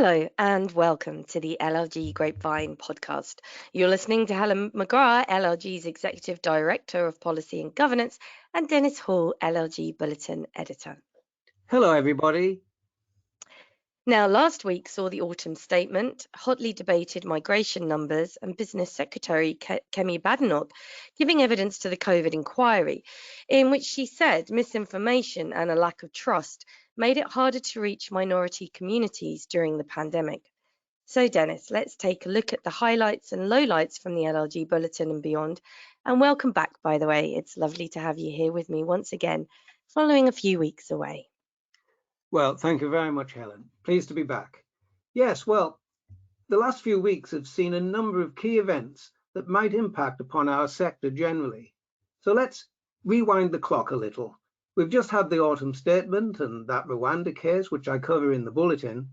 Hello and welcome to the LLG Grapevine podcast. You're listening to Helen McGrath, LLG's Executive Director of Policy and Governance, and Dennis Hall, LLG Bulletin Editor. Hello, everybody. Now, last week saw the autumn statement, hotly debated migration numbers, and Business Secretary Kemi Badenoch giving evidence to the COVID inquiry, in which she said misinformation and a lack of trust made it harder to reach minority communities during the pandemic. So, Dennis, let's take a look at the highlights and lowlights from the LLG Bulletin and beyond. And welcome back, by the way. It's lovely to have you here with me once again, following a few weeks away. Well, thank you very much, Helen. Pleased to be back. Yes, well, the last few weeks have seen a number of key events that might impact upon our sector generally. So let's rewind the clock a little. We've just had the autumn statement and that Rwanda case, which I cover in the bulletin,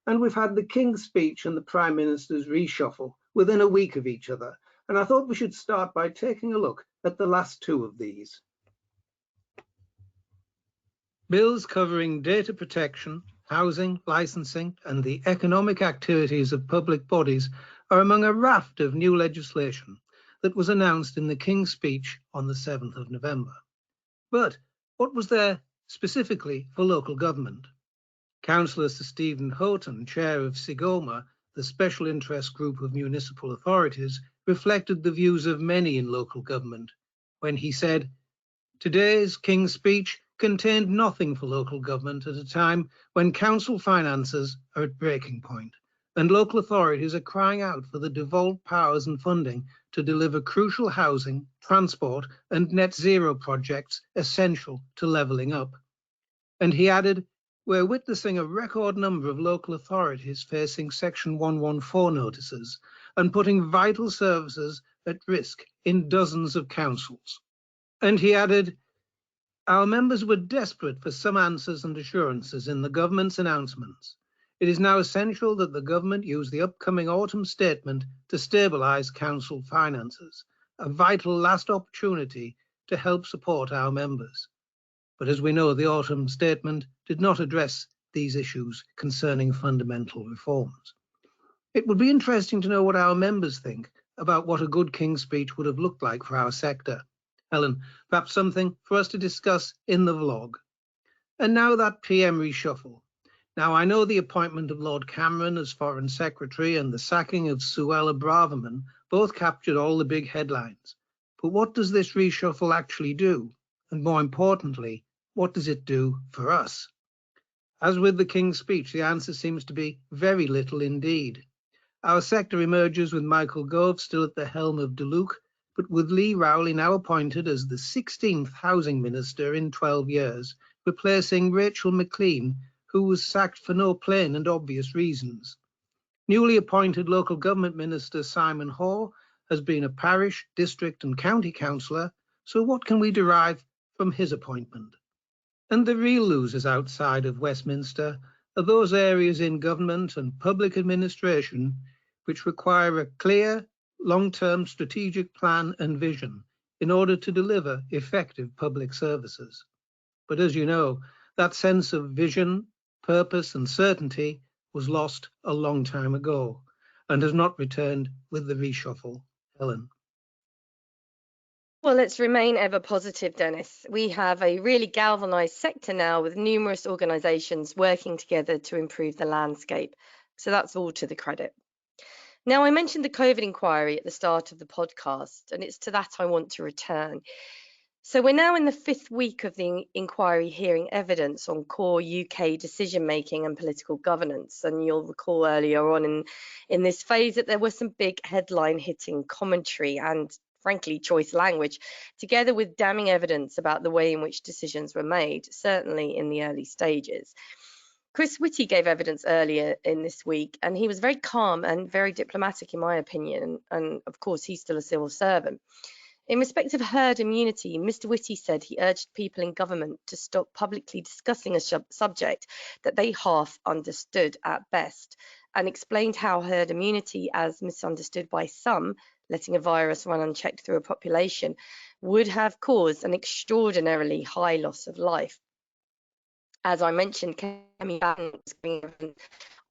and we've had the King's speech and the Prime Minister's reshuffle within a week of each other. And I thought we should start by taking a look at the last two of these. Bills covering data protection, housing, licensing, and the economic activities of public bodies are among a raft of new legislation that was announced in the King's speech on the 7th of November. But what was there specifically for local government? Councillor Sir Stephen Houghton, chair of SIGOMA, the special interest group of municipal authorities, reflected the views of many in local government when he said, "Today's King's speech contained nothing for local government at a time when council finances are at breaking point and local authorities are crying out for the devolved powers and funding to deliver crucial housing, transport and net zero projects essential to levelling up." And he added, "We're witnessing a record number of local authorities facing Section 114 notices and putting vital services at risk in dozens of councils." And he added, "Our members were desperate for some answers and assurances in the government's announcements. It is now essential that the government use the upcoming autumn statement to stabilise council finances, a vital last opportunity to help support our members." But as we know, the autumn statement did not address these issues concerning fundamental reforms. It would be interesting to know what our members think about what a good King's speech would have looked like for our sector. Helen, perhaps something for us to discuss in the vlog. And now that PM reshuffle. Now, I know the appointment of Lord Cameron as Foreign Secretary and the sacking of Suella Braverman both captured all the big headlines. But what does this reshuffle actually do? And more importantly, what does it do for us? As with the King's speech, the answer seems to be very little indeed. Our sector emerges with Michael Gove still at the helm of Duluth, but with Lee Rowley now appointed as the 16th Housing Minister in 12 years, replacing Rachel McLean, who was sacked for no plain and obvious reasons. Newly appointed Local Government Minister Simon Hoare has been a parish, district and county councillor, so what can we derive from his appointment? And the real losers outside of Westminster are those areas in government and public administration which require a clear, long-term strategic plan and vision in order to deliver effective public services. But as you know, that sense of vision, purpose and certainty was lost a long time ago and has not returned with the reshuffle. Helen. Well, let's remain ever positive, Dennis. We have a really galvanised sector now with numerous organisations working together to improve the landscape. So that's all to the credit. Now, I mentioned the COVID inquiry at the start of the podcast, and it's to that I want to return. So we're now in the 5th week of the inquiry hearing evidence on core UK decision-making and political governance. And you'll recall earlier on in this phase that there was some big headline-hitting commentary and, frankly, choice language, together with damning evidence about the way in which decisions were made, certainly in the early stages. Chris Whitty gave evidence earlier in this week, and he was very calm and very diplomatic, in my opinion. And of course, he's still a civil servant. In respect of herd immunity, Mr. Whitty said he urged people in government to stop publicly discussing a subject that they half understood at best, and explained how herd immunity, as misunderstood by some, letting a virus run unchecked through a population, would have caused an extraordinarily high loss of life. As I mentioned, Kemi Badenoch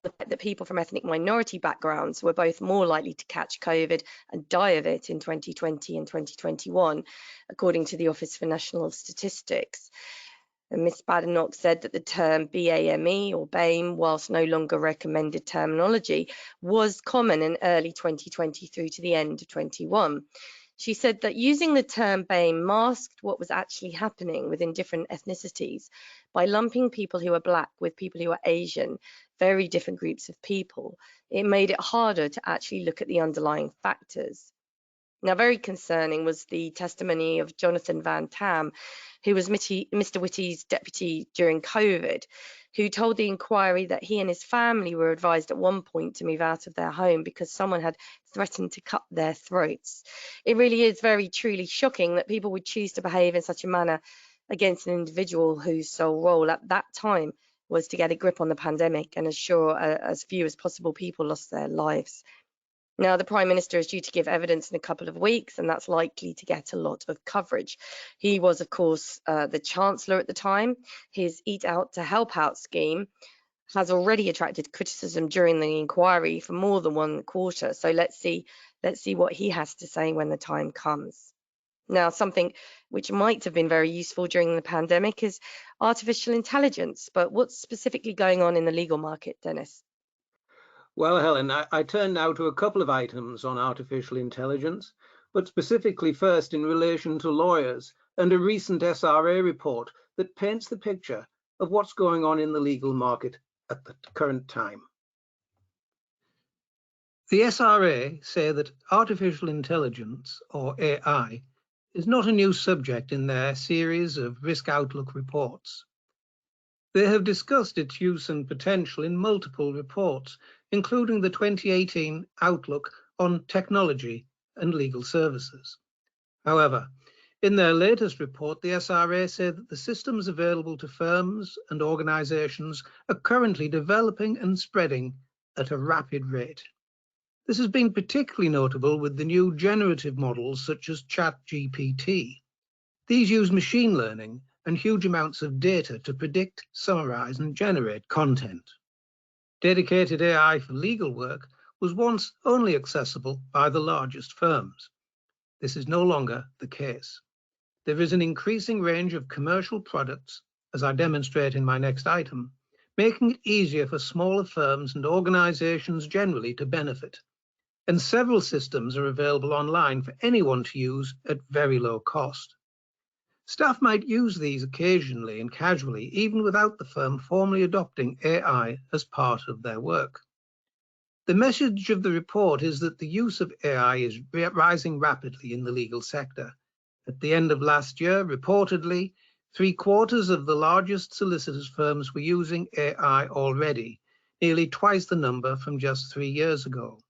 the fact that people from ethnic minority backgrounds were both more likely to catch COVID and die of it in 2020 and 2021, according to the Office for National Statistics. And Ms. Badenoch said that the term BAME or BAME, whilst no longer recommended terminology, was common in early 2020 through to the end of 21. She said that using the term BAME masked what was actually happening within different ethnicities by lumping people who are Black with people who are Asian, very different groups of people. It made it harder to actually look at the underlying factors. Now, very concerning was the testimony of Jonathan Van Tam, who was Mr. Whitty's deputy during COVID, who told the inquiry that he and his family were advised at one point to move out of their home because someone had threatened to cut their throats. It really is very truly shocking that people would choose to behave in such a manner against an individual whose sole role at that time was to get a grip on the pandemic and assure as few as possible people lost their lives. Now, the Prime Minister is due to give evidence in a couple of weeks, and that's likely to get a lot of coverage. He was, of course, the Chancellor at the time. His Eat Out to Help Out scheme has already attracted criticism during the inquiry for more than one quarter. So let's see what he has to say when the time comes. Now, something which might have been very useful during the pandemic is artificial intelligence. But what's specifically going on in the legal market, Dennis? Well, Helen, I turn now to a couple of items on artificial intelligence, but specifically first in relation to lawyers and a recent SRA report that paints the picture of what's going on in the legal market at the current time. The SRA say that artificial intelligence, or AI, is not a new subject in their series of risk outlook reports. They have discussed its use and potential in multiple reports, including the 2018 Outlook on Technology and Legal Services. However, in their latest report, the SRA said that the systems available to firms and organizations are currently developing and spreading at a rapid rate. This has been particularly notable with the new generative models such as ChatGPT. These use machine learning and huge amounts of data to predict, summarize, and generate content. Dedicated AI for legal work was once only accessible by the largest firms. This is no longer the case. There is an increasing range of commercial products, as I demonstrate in my next item, making it easier for smaller firms and organizations generally to benefit. And several systems are available online for anyone to use at very low cost. Staff might use these occasionally and casually, even without the firm formally adopting AI as part of their work. The message of the report is that the use of AI is rising rapidly in the legal sector. At the end of last year, reportedly, 3/4 of the largest solicitors' firms were using AI already, nearly twice the number from just 3 years ago.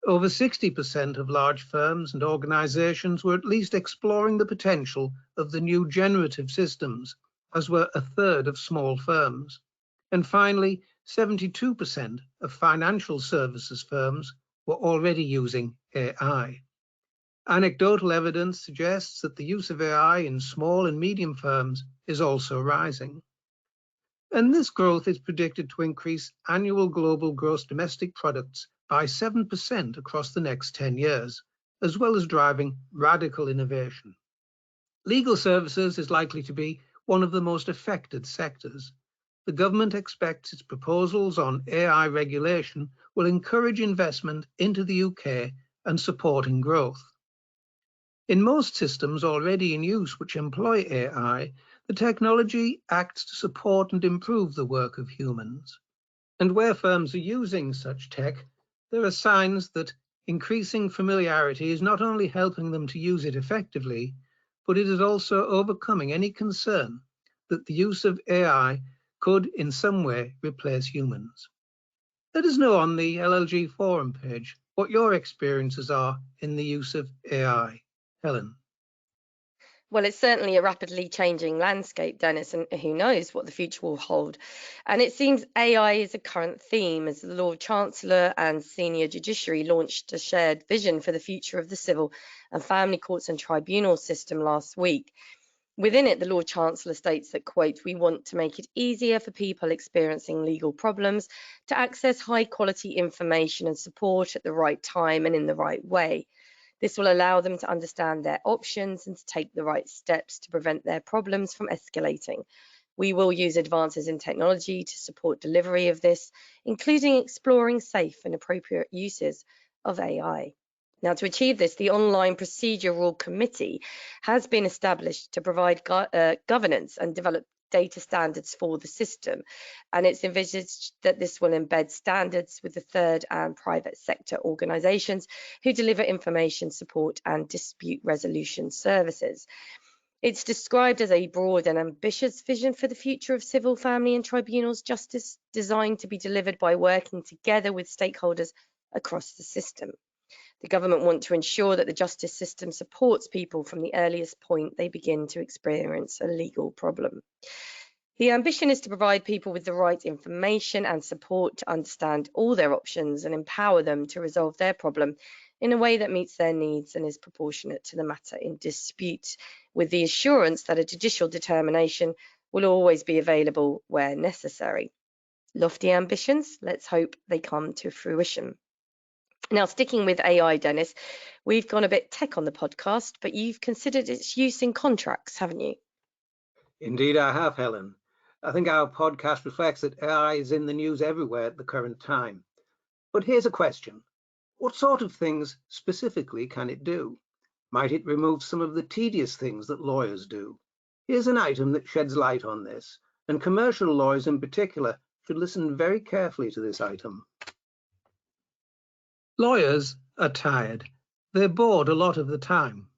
Over 60% of large firms and organizations were at least exploring the potential of the new generative systems, as were 1/3 of small firms. And finally, 72% of financial services firms were already using AI. Anecdotal evidence suggests that the use of AI in small and medium firms is also rising. And this growth is predicted to increase annual global gross domestic products by 7% across the next 10 years, as well as driving radical innovation. Legal services is likely to be one of the most affected sectors. The government expects its proposals on AI regulation will encourage investment into the UK and supporting growth. In most systems already in use which employ AI, the technology acts to support and improve the work of humans. And where firms are using such tech, there are signs that increasing familiarity is not only helping them to use it effectively, but it is also overcoming any concern that the use of AI could in some way replace humans. Let us know on the LLG forum page what your experiences are in the use of AI. Helen. Well, it's certainly a rapidly changing landscape, Dennis, and who knows what the future will hold. And it seems AI is a current theme as the Lord Chancellor and Senior Judiciary launched a shared vision for the future of the civil and family courts and tribunal system last week. Within it, the Lord Chancellor states that, quote, "We want to make it easier for people experiencing legal problems to access high quality information and support at the right time and in the right way. This will allow them to understand their options and to take the right steps to prevent their problems from escalating. We will use advances in technology to support delivery of this, including exploring safe and appropriate uses of AI." Now, to achieve this, the Online Procedural Committee has been established to provide governance and develop data standards for the system. And it's envisaged that this will embed standards with the third and private sector organisations who deliver information support and dispute resolution services. It's described as a broad and ambitious vision for the future of civil, family and tribunals justice, designed to be delivered by working together with stakeholders across the system. The government want to ensure that the justice system supports people from the earliest point they begin to experience a legal problem. The ambition is to provide people with the right information and support to understand all their options and empower them to resolve their problem in a way that meets their needs and is proportionate to the matter in dispute, with the assurance that a judicial determination will always be available where necessary. Lofty ambitions, let's hope they come to fruition. Now, sticking with AI, Dennis, we've gone a bit tech on the podcast, but you've considered its use in contracts, haven't you? Indeed, I have, Helen. I think our podcast reflects that AI is in the news everywhere at the current time. But here's a question. What sort of things specifically can it do? Might it remove some of the tedious things that lawyers do? Here's an item that sheds light on this, and commercial lawyers in particular should listen very carefully to this item. Lawyers are tired. They're bored a lot of the time.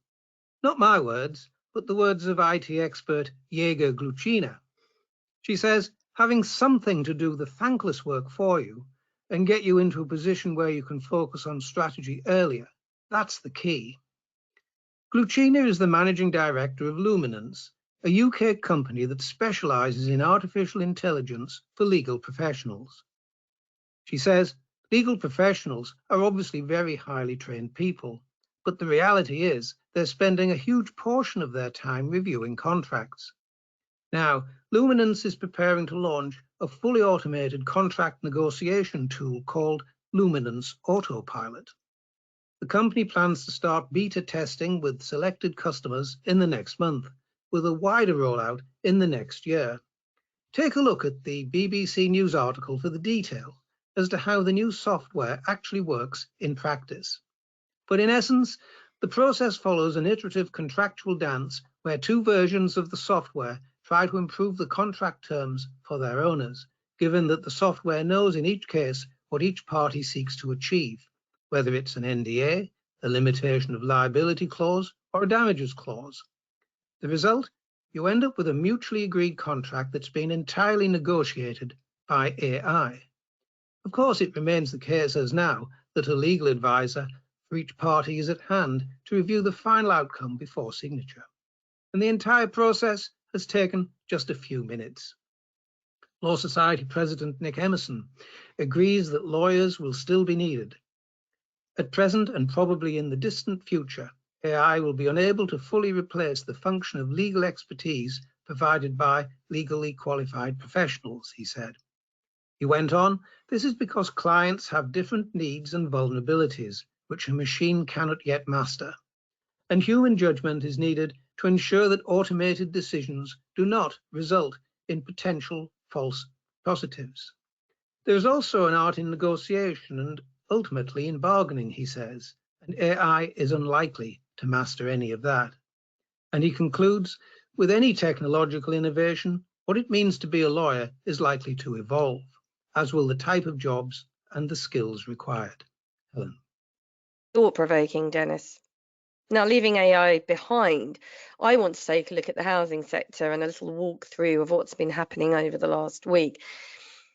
Not my words, but the words of IT expert Jaeger Glucina. She says, having something to do the thankless work for you and get you into a position where you can focus on strategy earlier, that's the key. Glucina is the managing director of Luminance, a UK company that specialises in artificial intelligence for legal professionals. She says, legal professionals are obviously very highly trained people, but the reality is they're spending a huge portion of their time reviewing contracts. Now, Luminance is preparing to launch a fully automated contract negotiation tool called Luminance Autopilot. The company plans to start beta testing with selected customers in the next month, with a wider rollout in the next year. Take a look at the BBC News article for the detail as to how the new software actually works in practice. But in essence, the process follows an iterative contractual dance where two versions of the software try to improve the contract terms for their owners, given that the software knows in each case what each party seeks to achieve, whether it's an NDA, a limitation of liability clause, or a damages clause. The result? You end up with a mutually agreed contract that's been entirely negotiated by AI. Of course, it remains the case as now that a legal advisor for each party is at hand to review the final outcome before signature. And the entire process has taken just a few minutes. Law Society President Nick Emerson agrees that lawyers will still be needed. At present, and probably in the distant future, AI will be unable to fully replace the function of legal expertise provided by legally qualified professionals, he said. He went on, this is because clients have different needs and vulnerabilities, which a machine cannot yet master. And human judgment is needed to ensure that automated decisions do not result in potential false positives. There is also an art in negotiation and ultimately in bargaining, he says, and AI is unlikely to master any of that. And he concludes, with any technological innovation, what it means to be a lawyer is likely to evolve, as will the type of jobs and the skills required. Helen. Thought-provoking, Dennis. Now, leaving AI behind, I want to take a look at the housing sector and a little walkthrough of what's been happening over the last week.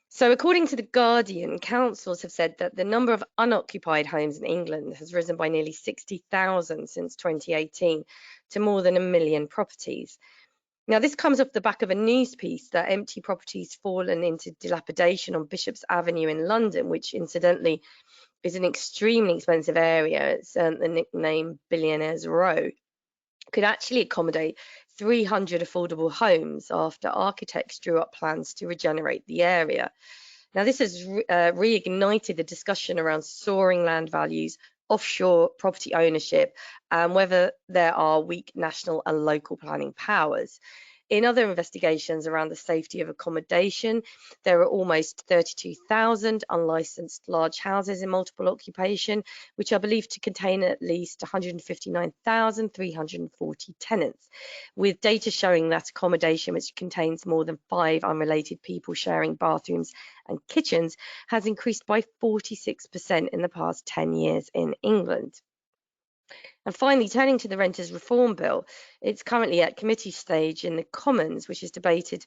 So, according to The Guardian, councils have said that the number of unoccupied homes in England has risen by nearly 60,000 since 2018 to more than 1 million properties. Now, this comes off the back of a news piece that empty properties fallen into dilapidation on Bishop's Avenue in London, which incidentally is an extremely expensive area. It's earned the nickname Billionaires Row. Could actually accommodate 300 affordable homes after architects drew up plans to regenerate the area. Now, this has reignited the discussion around soaring land values, offshore property ownership, and whether there are weak national and local planning powers. In other investigations around the safety of accommodation, there are almost 32,000 unlicensed large houses in multiple occupation, which are believed to contain at least 159,340 tenants, with data showing that accommodation which contains more than 5 unrelated people sharing bathrooms and kitchens has increased by 46% in the past 10 years in England. And finally, turning to the Renters Reform Bill, it's currently at committee stage in the Commons, which is debated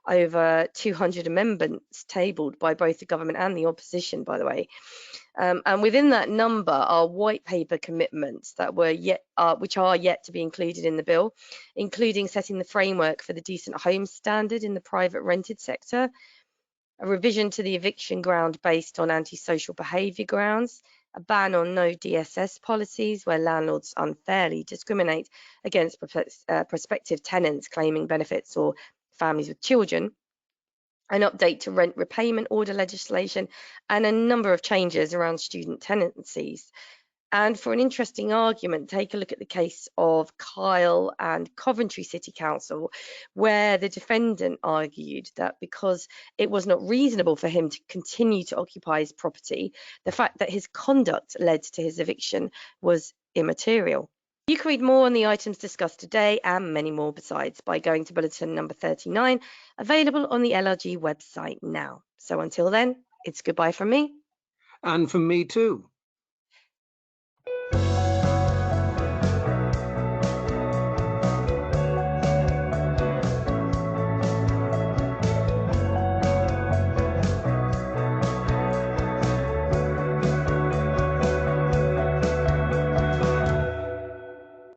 over 200 amendments tabled by both the government and the opposition, by the way. And within that number are white paper commitments that were which are yet to be included in the bill, including setting the framework for the decent home standard in the private rented sector, a revision to the eviction ground based on antisocial behaviour grounds, a ban on no DSS policies where landlords unfairly discriminate against prospective tenants claiming benefits or families with children, an update to rent repayment order legislation, and a number of changes around student tenancies. And for an interesting argument, take a look at the case of Kyle and Coventry City Council, where the defendant argued that because it was not reasonable for him to continue to occupy his property, the fact that his conduct led to his eviction was immaterial. You can read more on the items discussed today and many more besides by going to bulletin number 39, available on the LLG website now. So until then, it's goodbye from me. And from me too.